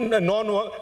9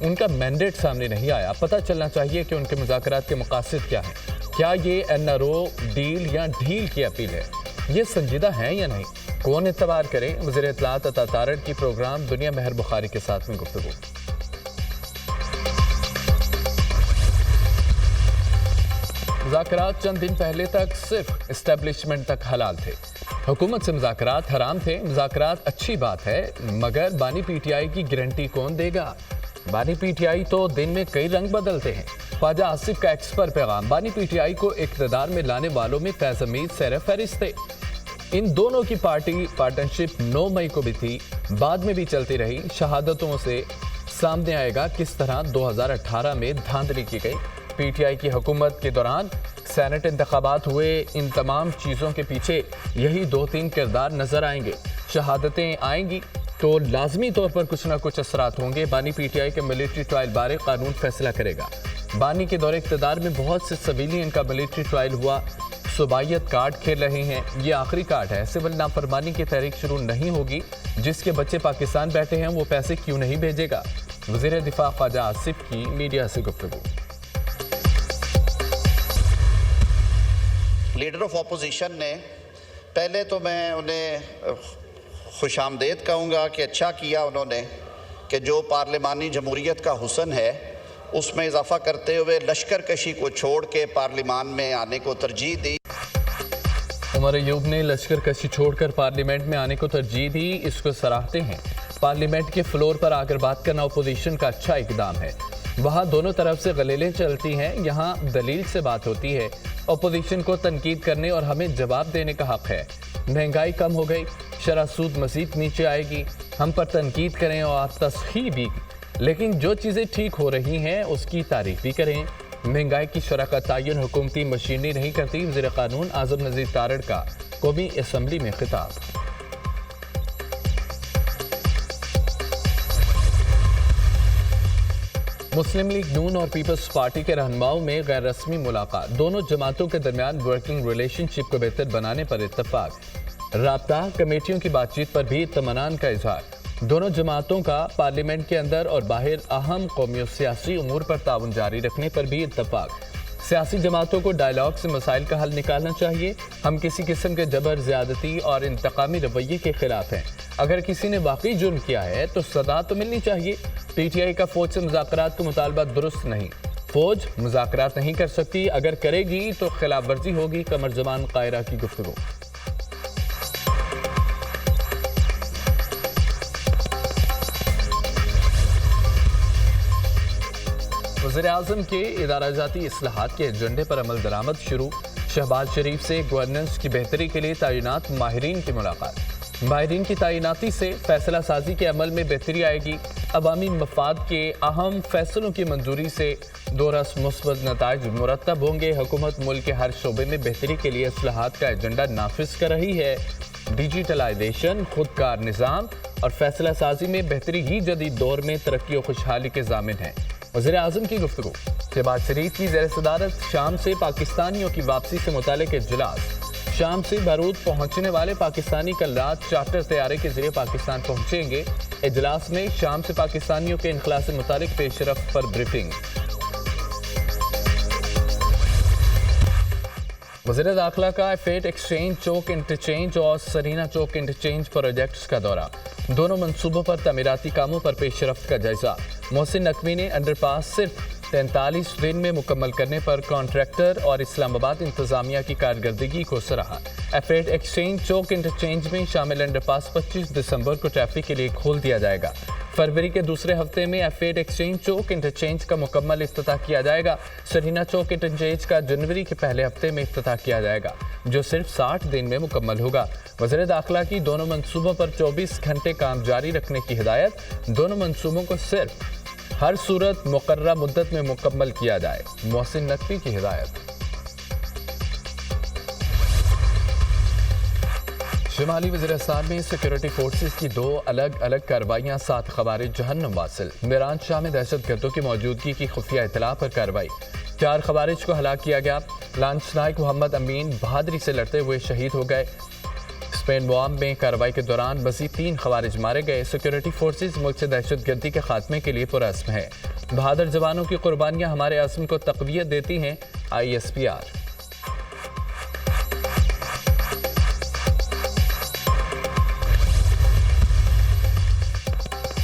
ان کا مینڈیٹ سامنے نہیں آیا۔ پتہ چلنا چاہیے کہ ان کے مذاکرات کے مقاصد کیا ہیں۔ کیا یہ NRO ڈیل یا ڈھیل کی اپیل ہے؟ یہ سنجیدہ ہیں یا نہیں؟ کون اعتبار کرے؟ وزیر اطلاعات عطا تارڑ کی پروگرام دنیا مہر بخاری کے ساتھ میں گفتگو۔ مذاکرات چند دن پہلے تک صرف اسٹیبلشمنٹ تک حلال تھے۔ حکومت سے مذاکرات حرام تھے۔ مذاکرات اچھی بات ہے، مگر بانی PTI کی گارنٹی کون دے گا؟ بانی PTI تو دن میں کئی رنگ بدلتے ہیں۔ خواجہ آصف کا ایکس پر پیغام، بانی PTI کو اقتدار میں لانے والوں میں فیض حمید سیر فہرست تھے۔ ان دونوں کی پارٹنرشپ 9 مئی کو بھی تھی، بعد میں بھی چلتی رہی۔ شہادتوں سے سامنے آئے گا کس طرح 2018 میں دھاندلی کی گئی۔ PTI کی حکومت کے دوران سینٹ انتخابات ہوئے، ان تمام چیزوں کے پیچھے یہی 2-3 کردار نظر آئیں گے۔ شہادتیں آئیں گی تو لازمی طور پر کچھ نہ کچھ اثرات ہوں گے۔ بانی PTI کے ملٹری ٹرائل بارے قانون فیصلہ کرے گا۔ بانی کے دور اقتدار میں بہت سے سویلین کا ملٹری ٹرائل ہوا، صوبائیت کارڈ کھیل رہے ہیں۔ یہ آخری کارڈ ہے۔ سول نافرمانی کی تحریک شروع نہیں ہوگی۔ جس کے بچے پاکستان بیٹھے ہیں وہ پیسے کیوں نہیں بھیجے گا؟ وزیر دفاع خواجہ آصف کی میڈیا سے گفتگو۔ لیڈر آف اپوزیشن نے پہلے تو میں انہیں خوش آمدید کہوں گا کہ اچھا کیا انہوں نے کہ جو پارلیمانی جمہوریت کا حسن ہے اس میں اضافہ کرتے ہوئے لشکر کشی کو چھوڑ کے پارلیمان میں آنے کو ترجیح دی۔ عمر ایوب نے لشکر کشی چھوڑ کر پارلیمنٹ میں آنے کو ترجیح دی، اس کو سراہتے ہیں۔ پارلیمنٹ کے فلور پر آ کر بات کرنا اپوزیشن کا اچھا اقدام ہے۔ وہاں دونوں طرف سے غلیلیں چلتی ہیں، یہاں دلیل سے بات ہوتی ہے۔ اپوزیشن کو تنقید کرنے اور ہمیں جواب دینے کا حق ہے۔ مہنگائی کم ہو گئی، شرح سود مزید نیچے آئے گی، ہم پر تنقید کریں اور تصحیح بھی، لیکن جو چیزیں ٹھیک ہو رہی ہیں اس کی تعریف بھی کریں۔ مہنگائی کی شرح کا تعین حکومتی مشینری نہیں کرتی۔ وزیر قانون اعظم نذیر تارڑ کا قومی اسمبلی میں خطاب۔ مسلم لیگ نون اور پیپلز پارٹی کے رہنماؤں میں غیر رسمی ملاقات، دونوں جماعتوں کے درمیان ورکنگ ریلیشن شپ کو بہتر بنانے پر اتفاق۔ رابطہ کمیٹیوں کی بات چیت پر بھی اطمینان کا اظہار۔ دونوں جماعتوں کا پارلیمنٹ کے اندر اور باہر اہم قومی و سیاسی امور پر تعاون جاری رکھنے پر بھی اتفاق۔ سیاسی جماعتوں کو ڈائیلاگ سے مسائل کا حل نکالنا چاہیے۔ ہم کسی قسم کے جبر، زیادتی اور انتقامی رویے کے خلاف ہیں۔ اگر کسی نے واقعی جرم کیا ہے تو سزا تو ملنی چاہیے۔ PTI کا فوج سے مذاکرات کا مطالبہ درست نہیں۔ فوج مذاکرات نہیں کر سکتی، اگر کرے گی تو خلاف ورزی ہوگی۔ قمر زمان قاہرہ کی گفتگو۔ وزیر اعظم کے ادارہ جاتی اصلاحات کے ایجنڈے پر عمل درآمد شروع۔ شہباز شریف سے گورننس کی بہتری کے لیے تعینات ماہرین کی ملاقات۔ ماہرین کی تعیناتی سے فیصلہ سازی کے عمل میں بہتری آئے گی۔ عوامی مفاد کے اہم فیصلوں کی منظوری سے دورس مثبت نتائج مرتب ہوں گے۔ حکومت ملک کے ہر شعبے میں بہتری کے لیے اصلاحات کا ایجنڈا نافذ کر رہی ہے۔ ڈیجیٹلائزیشن، خودکار نظام اور فیصلہ سازی میں بہتری ہی جدید دور میں ترقی و خوشحالی کے ضامن ہیں۔ وزیر اعظم کی گفتگو۔ شہباز شریف کی زیر صدارت شام سے پاکستانیوں کی واپسی سے متعلق اجلاس۔ شام سے بیروت پہنچنے والے پاکستانی کل رات چارٹر طیارے کے ذریعے پاکستان پہنچیں گے۔ اجلاس میں شام سے پاکستانیوں کے انخلاء سے متعلق پیش رفت پر بریفنگ۔ وزیر داخلہ کا F8 ایکسچینج چوک انٹرچینج اور سرینا چوک انٹرچینج پروجیکٹس کا دورہ۔ دونوں منصوبوں پر تعمیراتی کاموں پر پیش رفت کا جائزہ۔ محسن نقوی نے انڈر پاس صرف 43 دن میں مکمل کرنے پر کانٹریکٹر اور اسلام آباد انتظامیہ کی کارکردگی کو سراہا۔ F8 ایکسچینج چوک انٹرچینج میں شامل انڈر پاس 25 دسمبر کو ٹریفک کے لیے کھول دیا جائے گا۔ فروری کے دوسرے ہفتے میں F8 ایکسچینج چوک انٹرچینج کا مکمل افتتاح کیا جائے گا۔ سرینا چوک انٹرچینج کا جنوری کے پہلے ہفتے میں افتتاح کیا جائے گا، جو صرف 60 دن میں مکمل ہوگا۔ وزیر داخلہ کی دونوں منصوبوں پر 24 گھنٹے کام جاری رکھنے کی ہدایت۔ دونوں منصوبوں کو صرف ہر صورت مقررہ مدت میں مکمل کیا جائے، محسن نقوی کی ہدایت۔ شمالی وزیرستان میں سیکورٹی فورسز کی 2 الگ الگ کارروائیاں، 7 خوارج جہنم واصل۔ میران شاہ میں دہشت گردوں کی موجودگی کی خفیہ اطلاع پر کارروائی، 4 خوارج کو ہلاک کیا گیا۔ لانس نائک محمد امین بہادری سے لڑتے ہوئے شہید ہو گئے۔ اسپین وام میں کارروائی کے دوران مزید 3 خوارج مارے گئے۔ سیکورٹی فورسز ملک سے دہشت گردی کے خاتمے کے لیے پرعزم ہے۔ بہادر جوانوں کی قربانیاں ہمارے عزم کو تقویت دیتی ہیں۔ ISPR۔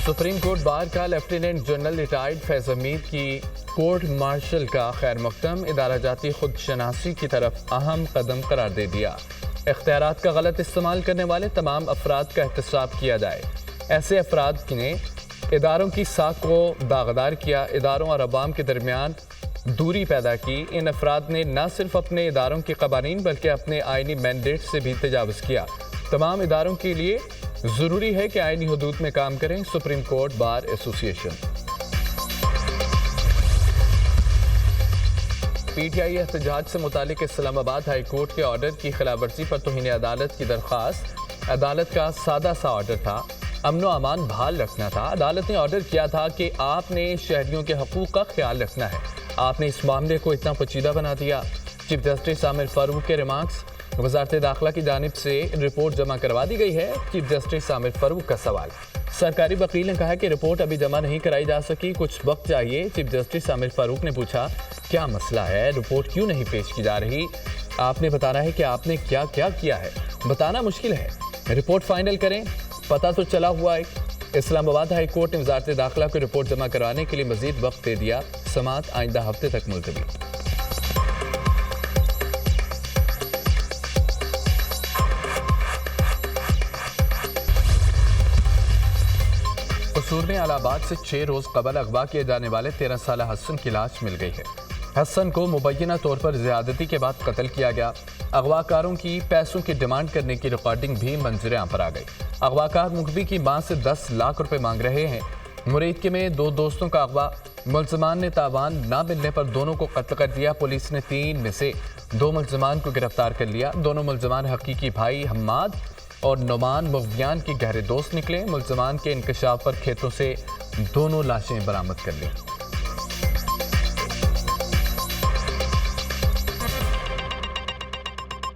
سپریم کورٹ بار کا لیفٹیننٹ جنرل ریٹائرڈ فیض حمید کی کورٹ مارشل کا خیر مقدم ادارہ جاتی خود شناسی کی طرف اہم قدم قرار دے دیا۔ اختیارات کا غلط استعمال کرنے والے تمام افراد کا احتساب کیا جائے۔ ایسے افراد نے اداروں کی ساکھ کو داغدار کیا، اداروں اور عوام کے درمیان دوری پیدا کی۔ ان افراد نے نہ صرف اپنے اداروں کے قوانین بلکہ اپنے آئینی مینڈیٹ سے بھی تجاوز کیا۔ تمام اداروں کے لیے ضروری ہے کہ آئینی حدود میں کام کریں۔ سپریم کورٹ بار ایسوسی ایشن۔ PTI احتجاج سے متعلق اسلام آباد ہائی کورٹ کے آرڈر کی خلاف ورزی پر توہین عدالت کی درخواست عدالت کا سادہ سا آرڈر تھا، امن و امان بحال رکھنا تھا۔ عدالت نے آرڈر کیا تھا کہ آپ نے شہریوں کے حقوق کا خیال رکھنا ہے، آپ نے اس معاملے کو اتنا پیچیدہ بنا دیا۔ چیف جسٹس عامر فاروق کے ریمارکس۔ وزارت داخلہ کی جانب سے رپورٹ جمع کروا دی گئی ہے۔ چیف جسٹس عامر فاروق کا سوال۔ سرکاری وکیل نے کہا کہ رپورٹ ابھی جمع نہیں کرائی جا سکی، کچھ وقت چاہیے۔ چیف جسٹس عامر فاروق نے پوچھا کیا مسئلہ ہے، رپورٹ کیوں نہیں پیش کی جا رہی؟ آپ نے بتانا ہے کہ آپ نے کیا کیا ہے، بتانا مشکل ہے، رپورٹ فائنل کریں، پتہ تو چلا ہوا ہے۔ اسلام آباد ہائی کورٹ نے وزارت داخلہ کو رپورٹ جمع کرانے کے لیے مزید وقت دے دیا۔ سماعت آئندہ ہفتے تک ملتوی۔ قصور میں الہ آباد سے 6 روز قبل اغوا کیے جانے والے 13 سالہ حسن کی لاش مل گئی ہے۔ حسن کو مبینہ طور پر زیادتی کے بعد قتل کیا گیا۔ اغوا کاروں کی پیسوں کی ڈیمانڈ کرنے کی ریکارڈنگ بھی منظر عام پر آ گئی۔ اغوا کار مخبی کی ماں سے 10 لاکھ روپے مانگ رہے ہیں۔ مریدکے میں 2 دوستوں کا اغوا، ملزمان نے تاوان نہ ملنے پر دونوں کو قتل کر دیا۔ پولیس نے 3 میں سے 2 ملزمان کو گرفتار کر لیا۔ دونوں ملزمان حقیقی بھائی حماد اور نعمان مغویان کے گہرے دوست نکلے۔ ملزمان کے انکشاف پر کھیتوں سے دونوں لاشیں برآمد کر لیں۔